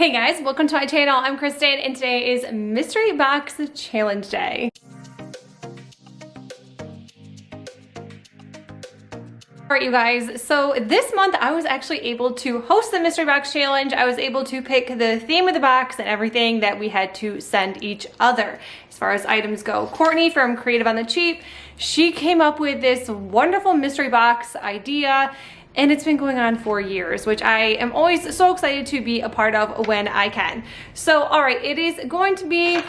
Hey guys, welcome to my channel. I'm Kristen and today is Mystery Box Challenge Day. Alright you guys, so this month I was actually able to host the Mystery Box Challenge. I was able to pick the theme of the box and everything that we had to send each other as far as items go. Courtney from Creative on the Cheap, she came up with this wonderful mystery box idea. And it's been going on for years, which I am always so excited to be a part of when I can. So, all right, it is going to be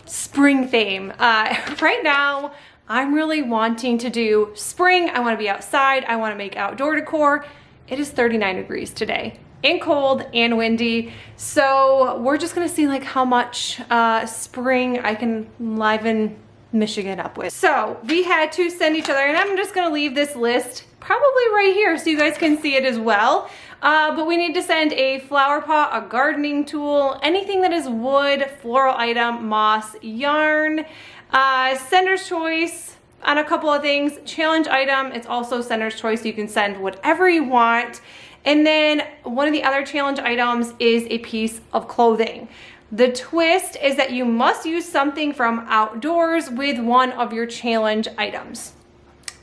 spring theme. Right now, I'm really wanting to do spring. I want to be outside. I want to make outdoor decor. It is 39 degrees today and cold and windy. So we're just going to see like how much spring I can liven Michigan up with. So we had to send each other, and I'm just going to leave this list probably right here so you guys can see it as well. But we need to send a flower pot, a gardening tool, anything that is wood, floral item, moss, yarn, sender's choice on a couple of things, challenge item, it's also sender's choice, so you can send whatever you want. And then one of the other challenge items is a piece of clothing. The twist is that you must use something from outdoors with one of your challenge items.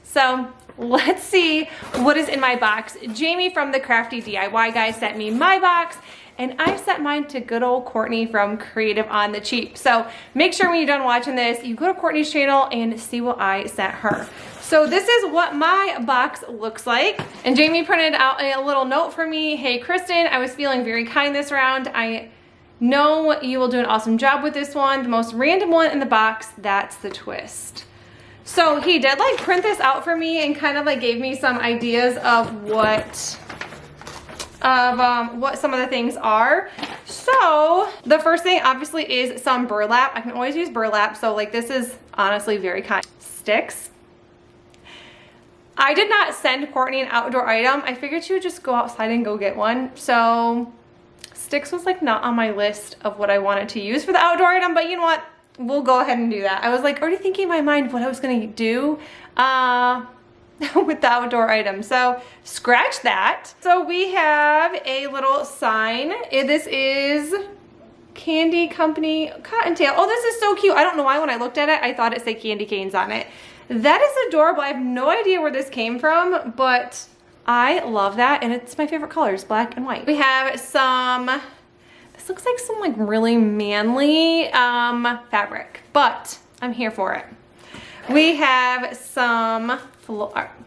So let's see what is in my box. Jamie from the Crafty DIY Guy sent me my box, and I sent mine to good old Courtney from Creative on the Cheap. So make sure when you're done watching this, you go to Courtney's channel and see what I sent her. So this is what my box looks like. And Jamie printed out a little note for me. Hey, Kristen, I was feeling very kind this round. I know you will do an awesome job with this one. The most random one in the box, that's the twist. So he did like print this out for me and kind of like gave me some ideas of what some of the things are. So the first thing obviously is some burlap. I can always use burlap. So like this is honestly very kind. Sticks. I did not send Courtney an outdoor item. I figured she would just go outside and go get one. So sticks was like not on my list of what I wanted to use for the outdoor item, but you know what? We'll go ahead and do that. I was like already thinking in my mind what I was gonna do with the outdoor item. So scratch that. So we have a little sign. This is Candy Company Cottontail. Oh, this is so cute. I don't know why when I looked at it, I thought it said candy canes on it. That is adorable. I have no idea where this came from, but I love that. And it's my favorite colors, black and white. We have some, this looks like some like really manly fabric, but I'm here for it. We have some florals.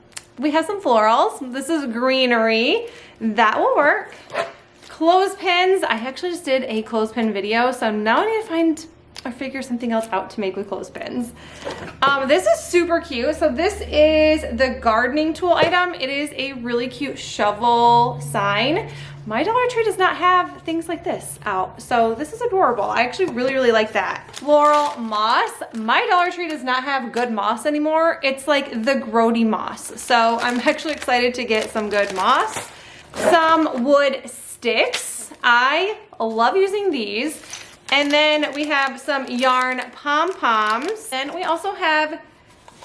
This is greenery. That will work. Clothespins. I actually just did a clothespin video, so now I need to find or figure something else out to make with clothespins. This is super cute. So this is the gardening tool item. It is a really cute shovel sign. My Dollar Tree does not have things like this out, so this is adorable. I actually really like that. Floral moss. My Dollar Tree does not have good moss anymore. It's like the grody moss, so I'm actually excited to get some good moss. Some wood sticks. I love using these. And then we have some yarn pom-poms. And we also have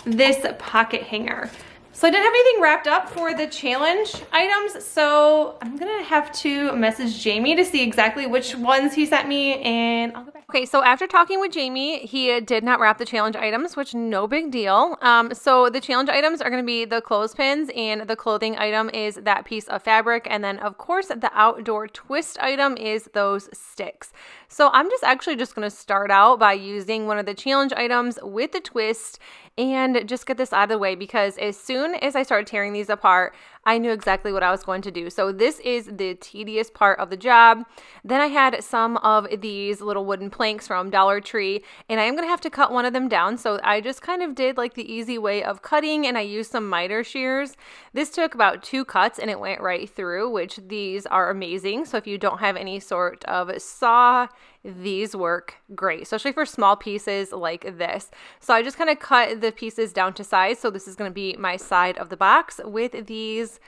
this pocket hanger. So I didn't have anything wrapped up for the challenge items, so I'm gonna have to message Jamie to see exactly which ones he sent me, and I'll go back. Okay, so after talking with Jamie, he did not wrap the challenge items, which no big deal. So the challenge items are gonna be the clothespins, and the clothing item is that piece of fabric, and then of course the outdoor twist item is those sticks. So I'm actually just gonna start out by using one of the challenge items with the twist and just get this out of the way, because as soon as I started tearing these apart, I knew exactly what I was going to do. So this is the tedious part of the job. Then I had some of these little wooden planks from Dollar Tree, and I am gonna have to cut one of them down. So I just kind of did like the easy way of cutting, and I used some miter shears. This took about 2 cuts and it went right through, which these are amazing. So if you don't have any sort of saw, these work great, especially for small pieces like this. So I just kind of cut the pieces down to size. So this is going to be my side of the box with these.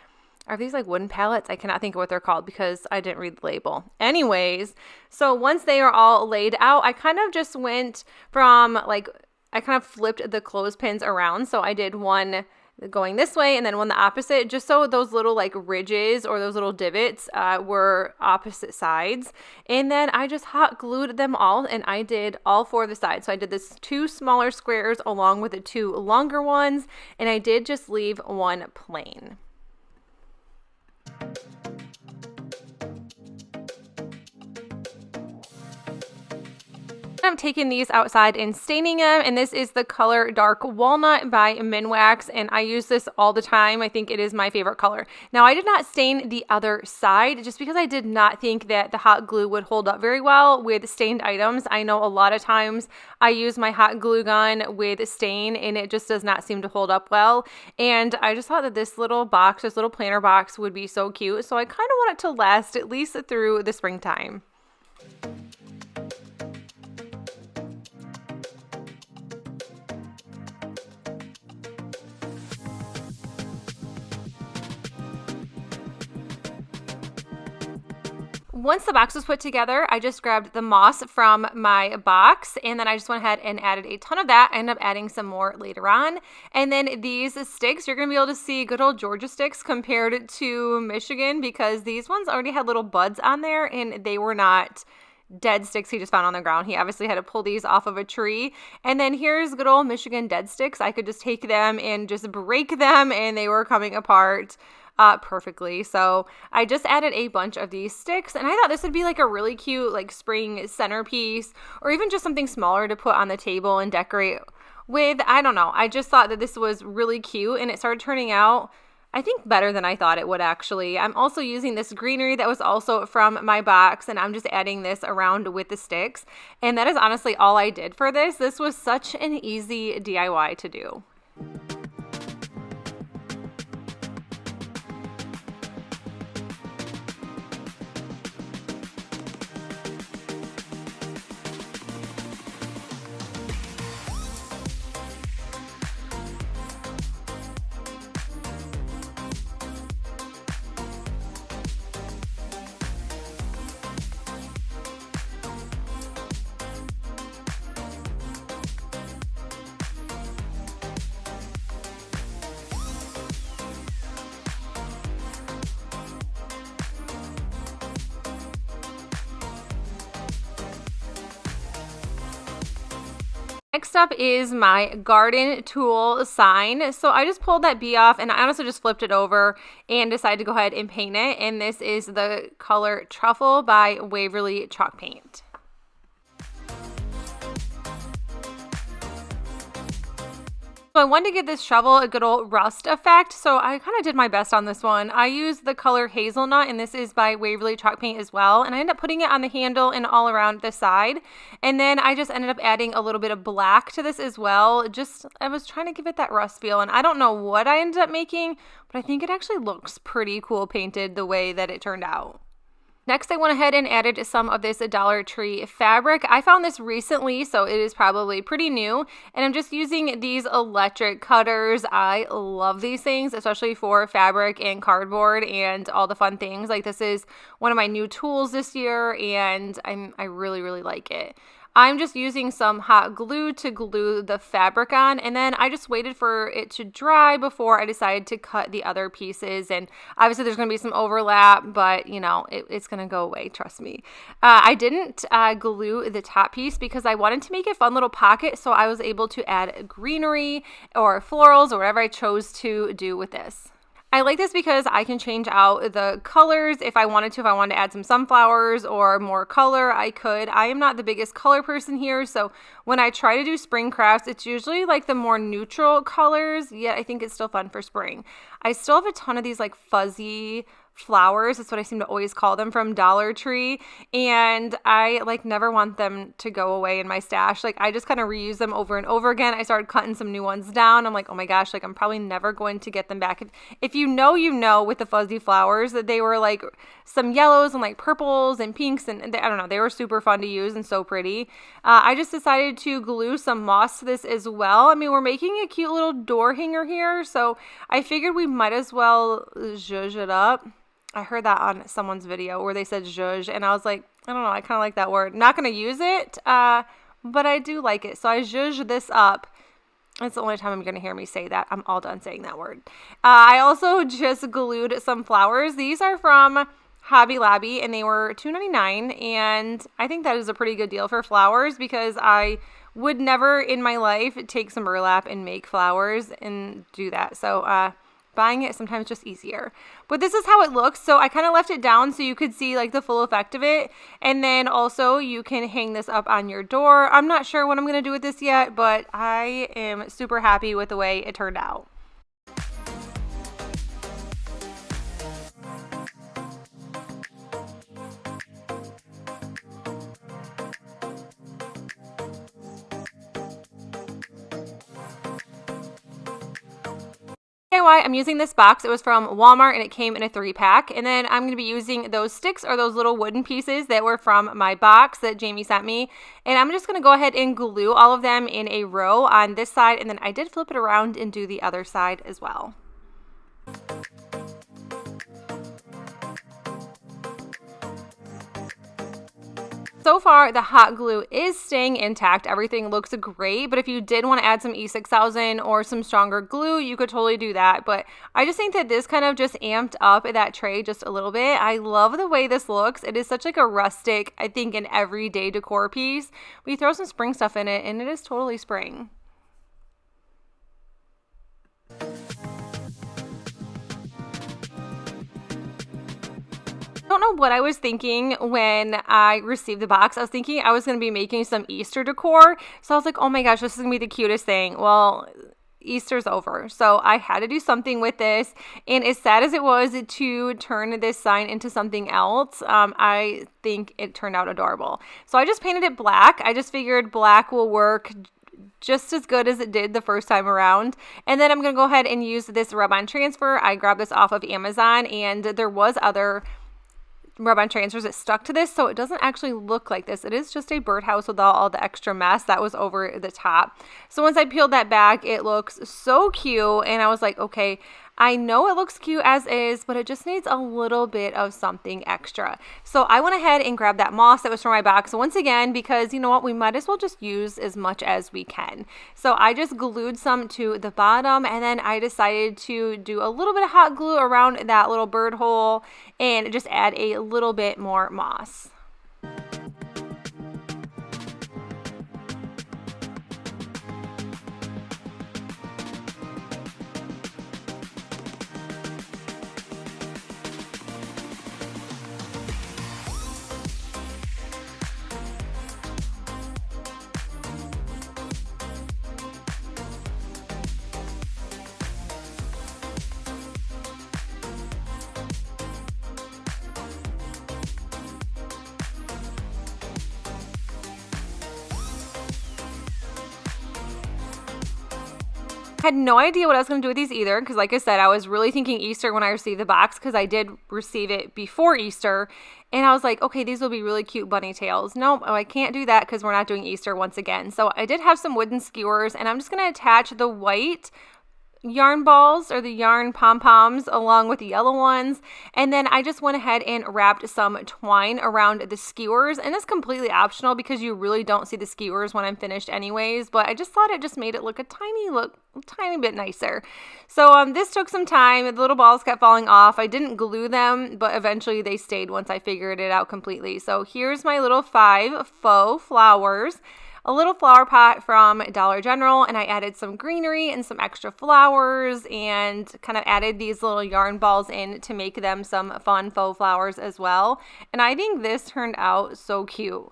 Are these like wooden pallets? I cannot think of what they're called because I didn't read the label. Anyways, so once they are all laid out, I kind of just went from like, I kind of flipped the clothespins around. So I did one going this way and then one the opposite, just so those little like ridges or those little divots were opposite sides. And then I just hot glued them all, and I did all 4 of the sides. So I did this 2 smaller squares along with the 2 longer ones, and I did just leave one plain. I'm taking these outside and staining them, and this is the color Dark Walnut by Minwax, and I use this all the time. I think it is my favorite color. Now, I did not stain the other side just because I did not think that the hot glue would hold up very well with stained items. I know a lot of times I use my hot glue gun with stain and it just does not seem to hold up well, and I just thought that this little box, this little planter box, would be so cute, so I kind of want it to last at least through the springtime. Once the box was put together, I just grabbed the moss from my box, and then I just went ahead and added a ton of that. I ended up adding some more later on. And then these sticks, you're going to be able to see good old Georgia sticks compared to Michigan, because these ones already had little buds on there and they were not dead sticks he just found on the ground. He obviously had to pull these off of a tree. And then here's good old Michigan dead sticks. I could just take them and just break them and they were coming apart perfectly. So I just added a bunch of these sticks, and I thought this would be like a really cute like spring centerpiece, or even just something smaller to put on the table and decorate with. I don't know. I just thought that this was really cute, and it started turning out, I think, better than I thought it would actually. I'm also using this greenery that was also from my box, and I'm just adding this around with the sticks. And that is honestly all I did for this. This was such an easy DIY to do. Next up is my garden tool sign. So I just pulled that bee off, and I honestly just flipped it over and decided to go ahead and paint it. And this is the color Truffle by Waverly Chalk Paint. So I wanted to give this shovel a good old rust effect, so I kind of did my best on this one. I used the color Hazelnut, and this is by Waverly Chalk Paint as well, and I ended up putting it on the handle and all around the side. And then I just ended up adding a little bit of black to this as well. I was trying to give it that rust feel, and I don't know what I ended up making, but I think it actually looks pretty cool painted the way that it turned out. Next, I went ahead and added some of this Dollar Tree fabric. I found this recently, so it is probably pretty new, and I'm just using these electric cutters. I love these things, especially for fabric and cardboard and all the fun things. Like, this is one of my new tools this year, and I really, really like it. I'm just using some hot glue to glue the fabric on, and then I just waited for it to dry before I decided to cut the other pieces. And obviously there's going to be some overlap, but you know, it's going to go away, trust me. I didn't glue the top piece because I wanted to make a fun little pocket, so I was able to add greenery or florals or whatever I chose to do with this. I like this because I can change out the colors if I wanted to. If I wanted to add some sunflowers or more color, I could. I am not the biggest color person here, so when I try to do spring crafts, it's usually like the more neutral colors, yet I think it's still fun for spring. I still have a ton of these like fuzzy flowers. That's what I seem to always call them, from Dollar Tree, and I like never want them to go away in my stash. Like, I just kind of reuse them over and over again. I started cutting some new ones down. I'm like, oh my gosh, like I'm probably never going to get them back. If you know with the fuzzy flowers that they were like some yellows and like purples and pinks, and I don't know, they were super fun to use and so pretty. I just decided to glue some moss to this as well. I mean, we're making a cute little door hanger here, so I figured we might as well zhuzh it up. I heard that on someone's video where they said zhuzh, and I was like, I don't know, I kind of like that word. Not going to use it, but I do like it. So I zhuzhed this up, That's the only time I'm going to hear me say that. I'm all done saying that word. I also just glued some flowers. These are from Hobby Lobby, and they were $2.99, and I think that is a pretty good deal for flowers because I would never in my life take some burlap and make flowers and do that. So buying it sometimes just easier. But this is how it looks. So I kind of left it down so you could see like the full effect of it. And then also you can hang this up on your door. I'm not sure what I'm going to do with this yet, but I am super happy with the way it turned out. Why I'm using this box. It was from Walmart and it came in a 3-pack. And then I'm going to be using those sticks or those little wooden pieces that were from my box that Jamie sent me. And I'm just going to go ahead and glue all of them in a row on this side. And then I did flip it around and do the other side as well. So far, the hot glue is staying intact. Everything looks great, but if you did want to add some E6000 or some stronger glue, you could totally do that. But I just think that this kind of just amped up that tray just a little bit. I love the way this looks. It is such like a rustic, I think, an everyday decor piece. We throw some spring stuff in it, and it is totally spring. I don't know what I was thinking when I received the box. I was thinking I was going to be making some Easter decor. So I was like, oh my gosh, this is going to be the cutest thing. Well, Easter's over. So I had to do something with this. And as sad as it was to turn this sign into something else, I think it turned out adorable. So I just painted it black. I just figured black will work just as good as it did the first time around. And then I'm going to go ahead and use this rub-on transfer. I grabbed this off of Amazon, and there was other rub-on transfers that stuck to this, so it doesn't actually look like this. It is just a birdhouse without all the extra mess that was over the top. So once I peeled that back, it looks so cute, and I was like, okay, I know it looks cute as is, but it just needs a little bit of something extra. So I went ahead and grabbed that moss that was from my box once again, because you know what, we might as well just use as much as we can. So I just glued some to the bottom, and then I decided to do a little bit of hot glue around that little bird hole and just add a little bit more moss. Had no idea what I was going to do with these either, because like I said, I was really thinking Easter when I received the box, because I did receive it before Easter, and I was like, okay, these will be really cute bunny tails. Nope, I can't do that because we're not doing Easter once again. So I did have some wooden skewers, and I'm just going to attach the white yarn balls or the yarn pom-poms along with the yellow ones, and then I just went ahead and wrapped some twine around the skewers, and it's completely optional because you really don't see the skewers when I'm finished anyways, but I just thought it just made it look a tiny bit nicer. So this took some time. The little balls kept falling off. I didn't glue them, but eventually they stayed once I figured it out completely. So here's my little 5 faux flowers. A little flower pot from Dollar General, and I added some greenery and some extra flowers and kind of added these little yarn balls in to make them some fun faux flowers as well. And I think this turned out so cute.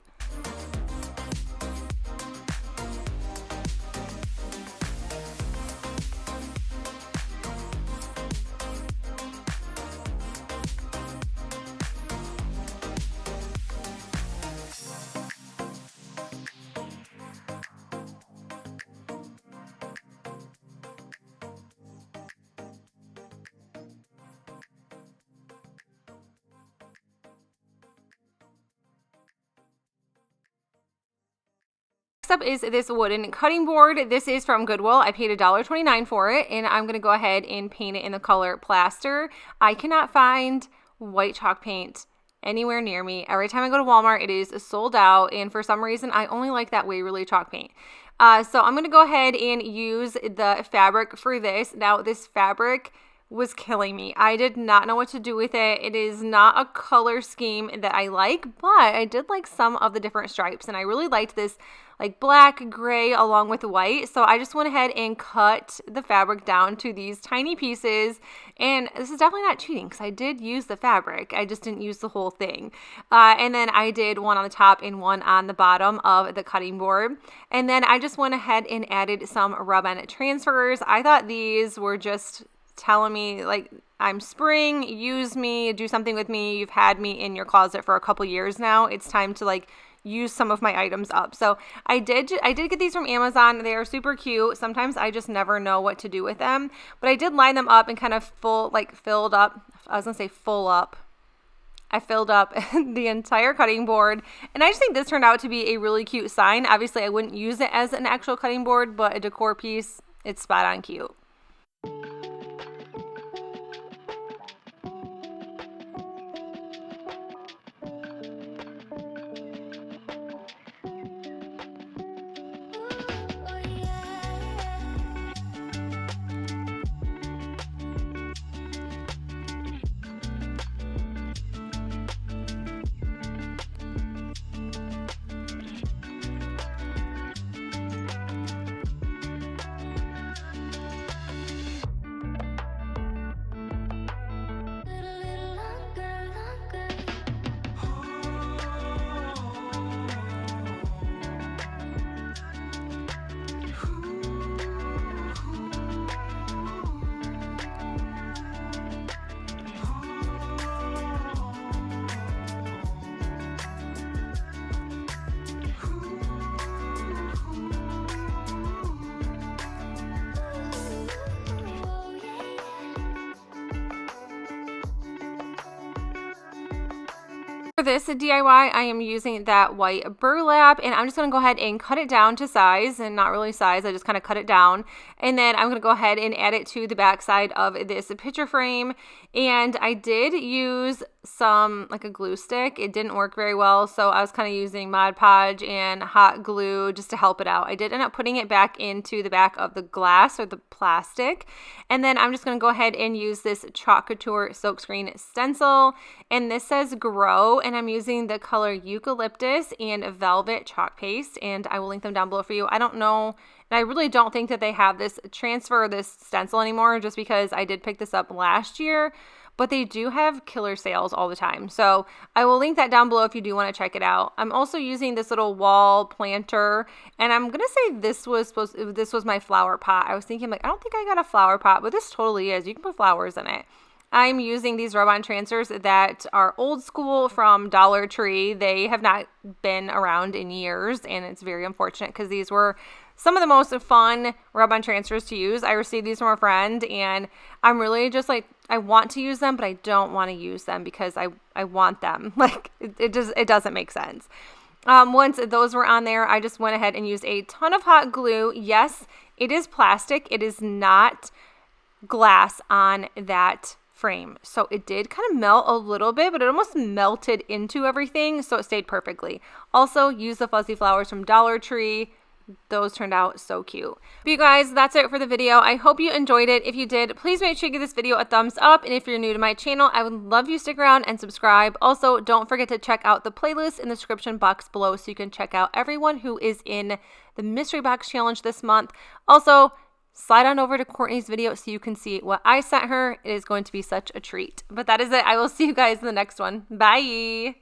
Next up is this wooden cutting board. This is from Goodwill. I paid $1.29 for it, and I'm going to go ahead and paint it in the color plaster. I cannot find white chalk paint anywhere near me. Every time I go to Walmart, it is sold out, and for some reason, I only like that Waverly chalk paint. So I'm gonna go ahead and use the fabric for this. Now this fabric was killing me. I did not know what to do with it. It is not a color scheme that I like, but I did like some of the different stripes, and I really liked this like black, gray, along with white. So I just went ahead and cut the fabric down to these tiny pieces, and this is definitely not cheating because I did use the fabric. I just didn't use the whole thing. And then I did one on the top and one on the bottom of the cutting board. And then I just went ahead and added some rub-on transfers. I thought these were just telling me like, I'm spring, use me, do something with me. You've had me in your closet for a couple years now. It's time to like use some of my items up. So I did get these from Amazon. They are super cute. Sometimes I just never know what to do with them, but I did line them up and kind of filled up. I was gonna say full up. I filled up the entire cutting board, and I just think this turned out to be a really cute sign. Obviously I wouldn't use it as an actual cutting board, but a decor piece, it's spot on cute. For this DIY, I am using that white burlap, and I'm just going to go ahead and cut it down to size, and not really size, I just kind of cut it down. And then I'm going to go ahead and add it to the back side of this picture frame. And I did use some, like a glue stick. It didn't work very well, so I was kind of using Mod Podge and hot glue just to help it out. I did end up putting it back into the back of the glass or the plastic. And then I'm just going to go ahead and use this Chalk Couture Silkscreen stencil. And this says Grow, and I'm using the color Eucalyptus and Velvet chalk paste, and I will link them down below for you. I don't know, and I really don't think that they have this stencil anymore, just because I did pick this up last year, but they do have killer sales all the time. So I will link that down below if you do want to check it out. I'm also using this little wall planter, and I'm going to say this was my flower pot. I was thinking like, I don't think I got a flower pot, but this totally is. You can put flowers in it. I'm using these rub-on transfers that are old school from Dollar Tree. They have not been around in years, and it's very unfortunate because these were some of the most fun rub-on transfers to use. I received these from a friend, and I'm really just like, I want to use them, but I don't want to use them because I want them. Like, it doesn't make sense. Once those were on there, I just went ahead and used a ton of hot glue. Yes, it is plastic. It is not glass on that frame. So it did kind of melt a little bit, but it almost melted into everything, so it stayed perfectly. Also, use the fuzzy flowers from Dollar Tree. Those turned out so cute. But you guys, that's it for the video. I hope you enjoyed it. If you did, please make sure you give this video a thumbs up. And if you're new to my channel, I would love you to stick around and subscribe. Also, don't forget to check out the playlist in the description box below so you can check out everyone who is in the mystery box challenge this month. Also, slide on over to Courtney's video so you can see what I sent her. It is going to be such a treat. But that is it. I will see you guys in the next one. Bye.